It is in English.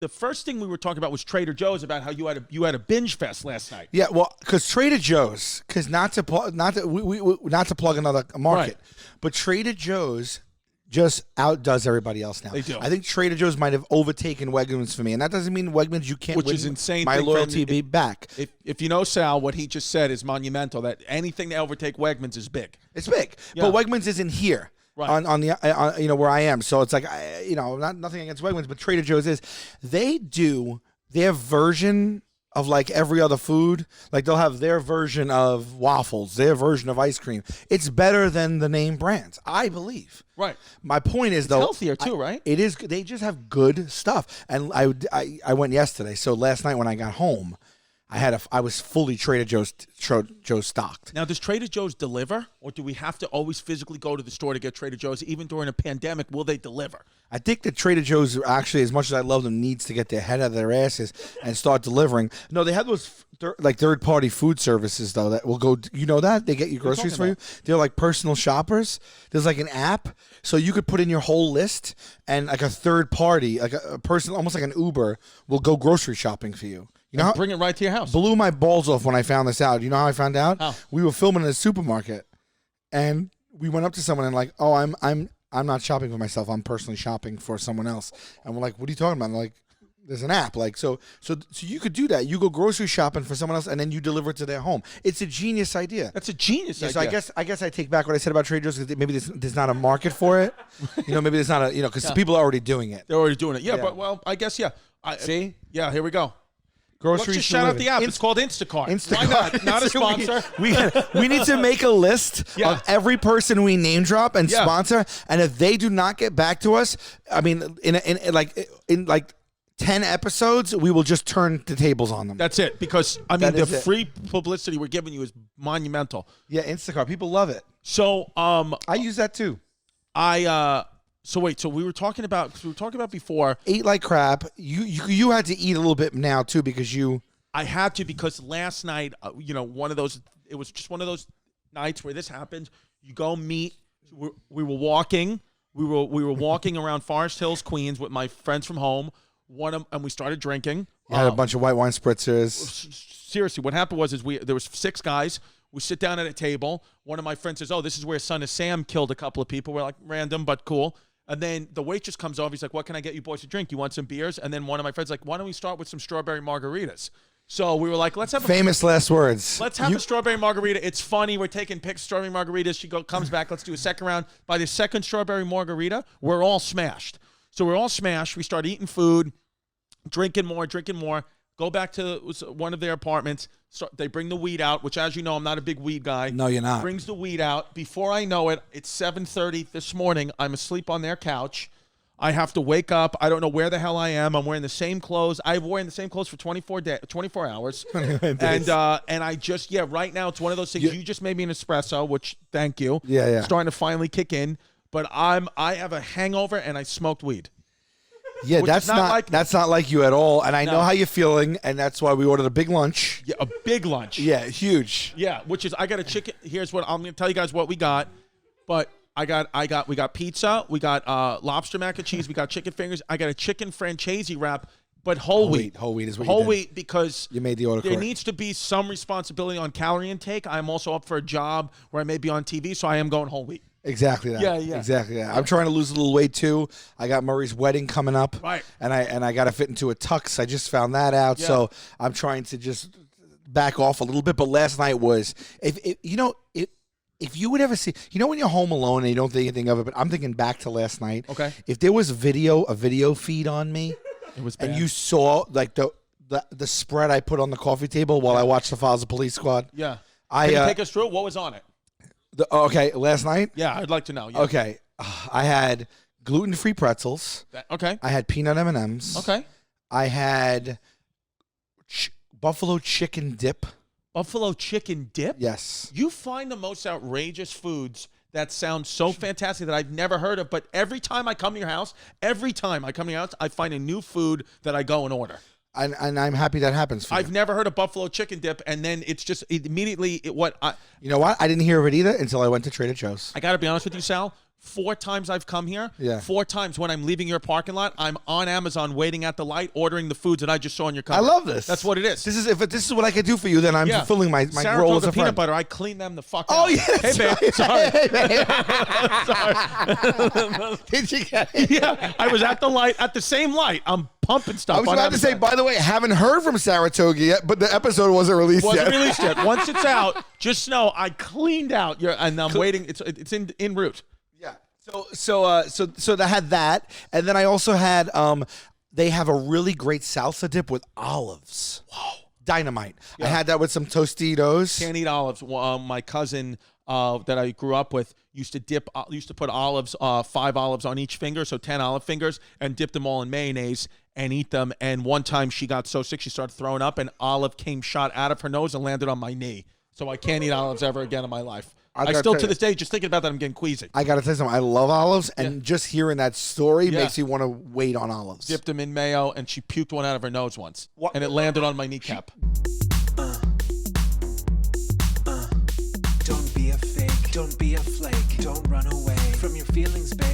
the first thing we were talking about was Trader Joe's, about how you had a binge fest last night. Yeah, well, because Trader Joe's, because not to plug another market, Right. but Trader Joe's just outdoes everybody else now. They do. I think Trader Joe's might have overtaken Wegmans for me, and that doesn't mean Wegmans you can't. Which is insane. My loyalty be back. If you know Sal, what he just said is monumental. That anything to overtake Wegmans is big. It's big, Yeah. but Wegmans isn't here. Right. On where I am, so it's like nothing against Wegmans, but Trader Joe's is they do their version of like every other food. Like they'll have their version of waffles, their version of ice cream. It's better than the name brands, I believe. Right. My point is, though, Healthier too, right? It is. They just have good stuff. And I went yesterday. So last night when I got home, I was fully Trader Joe's stocked. Now, does Trader Joe's deliver, or do we have to always physically go to the store to get Trader Joe's? Even during a pandemic, will they deliver? I think that Trader Joe's actually, as much as I love them, needs to get their head out of their asses and start delivering. No, they have those third-party food services, though, that will go, you know that? They get your groceries for you. They're like personal shoppers. There's like an app, so you could put in your whole list, and like a third party, like a person, almost like an Uber, will go grocery shopping for you. You know, Bring it right to your house. Blew my balls off when I found this out. You know how I found out? How? We were filming in a supermarket, and we went up to someone and like, oh, I'm not shopping for myself. I'm personally shopping for someone else. And we're like, what are you talking about? And they're like, there's an app. Like, so you could do that. You go grocery shopping for someone else, and then you deliver it to their home. It's a genius idea. That's a genius idea. So I guess I take back what I said about Trader Joe's. Maybe there's not a market for it. Maybe there's not because people are already doing it. They're already doing it. Yeah, Yeah. but well, I guess See? Yeah, here we go. Grocery Let's just shout out the app. It's called Instacart. Instacart. Why not? Not a sponsor. We need to make a list of every person we name drop and sponsor, and if they do not get back to us, I mean, in 10 episodes, we will just turn the tables on them. That's it. Because the free publicity we're giving you is monumental. Yeah, Instacart. People love it. So I use that too. So wait, so we were talking about before. Ate like crap. You had to eat a little bit now too because I had to, because last night, it was just one of those nights where this happened. You go meet. We were walking. We were walking around Forest Hills, Queens, with my friends from home. And we started drinking. had a bunch of white wine spritzers. Seriously, what happened was there was 6 guys. We sit down at a table. One of my friends says, "Oh, this is where Son of Sam killed a couple of people." We're like, random but cool. And then the waitress comes over. He's like, "What can I get you boys to drink? You want some beers?" And then one of my friends like, "Why don't we start with some strawberry margaritas?" So we were like, "Let's have famous last words. Let's have a strawberry margarita. It's funny. We're taking pics, strawberry margaritas." She comes back. Let's do a second round. By the second strawberry margarita, we're all smashed. So we're all smashed. We start eating food, drinking more. Go back to one of their apartments. They bring the weed out, which, as you know, I'm not a big weed guy. No, you're not. Brings the weed out. Before I know it, it's 7:30 this morning. I'm asleep on their couch. I have to wake up. I don't know where the hell I am. I'm wearing the same clothes. I've worn the same clothes for 24 hours. And I just, right now it's one of those things. You just made me an espresso, which, thank you. Yeah. Starting to finally kick in. But I have a hangover and I smoked weed. Yeah, that's not like you at all. And I know how you're feeling, and that's why we ordered a big lunch. Yeah, a big lunch. Yeah, huge. Yeah, which is, I got a chicken. Here's what I'm going to tell you guys what we got. But we got pizza, we got lobster mac and cheese, we got chicken fingers. I got a chicken francese wrap, but whole wheat. Whole wheat is what whole you did. wheat, because you made the order there correct. needs to be some responsibility on calorie intake. I'm also up for a job where I may be on TV, so I am going whole wheat. Exactly that. Yeah. Exactly that. I'm trying to lose a little weight too. I got Murray's wedding coming up. Right. And I got to fit into a tux. I just found that out. Yeah. So I'm trying to just back off a little bit. But last night was, if you would ever see, when you're home alone and you don't think anything of it, but I'm thinking back to last night. Okay. If there was a video feed on me, it was bad. And you saw like the spread I put on the coffee table while I watched the Files of Police Squad. Yeah. Can you take us through it? What was on it? Okay, last night? Yeah, I'd like to know. Yeah. Okay. I had gluten-free pretzels. Okay. I had peanut M&Ms. Okay. I had buffalo chicken dip. Buffalo chicken dip? Yes. You find the most outrageous foods that sound so fantastic that I've never heard of, but every time I come to your house, I find a new food that I go and order. And I'm happy that happens for you. I've never heard of buffalo chicken dip, and then it's just immediately you know what? I didn't hear of it either until I went to Trader Joe's. I got to be honest with you, Sal. 4 times I've come here. Yeah. 4 times when I'm leaving your parking lot, I'm on Amazon waiting at the light, ordering the foods that I just saw on your cover. I love this. That's what it is. This is what I could do for you. Then I'm fulfilling my role as a Saratoga friend. peanut butter. I clean them the fuck Oh out. yeah. Hey babe. Sorry. Hey, babe. Did you get it? Yeah. I was at the light, at the same light. I'm pumping stuff. I was about to say, by the way, haven't heard from Saratoga yet, but the episode wasn't released yet. Wasn't released yet. Once it's out, just know I cleaned out your, and I'm waiting. It's en route. Yeah. So I had that, and then I also had they have a really great salsa dip with olives. Whoa. Dynamite. Yeah. I had that with some Tostitos. Can't eat olives. My cousin that I grew up with used to put olives, 5 olives on each finger, so 10 olive fingers, and dip them all in mayonnaise and eat them. And one time she got so sick she started throwing up, and olive came shot out of her nose and landed on my knee. So I can't eat olives ever again in my life. I still, to this day, just thinking about that, I'm getting queasy. I got to tell you something. I love olives, and just hearing that story makes me want to wait on olives. Dipped them in mayo, and she puked one out of her nose once, and it landed on my kneecap. Don't be a fake, don't be a flake, don't run away from your feelings, babe.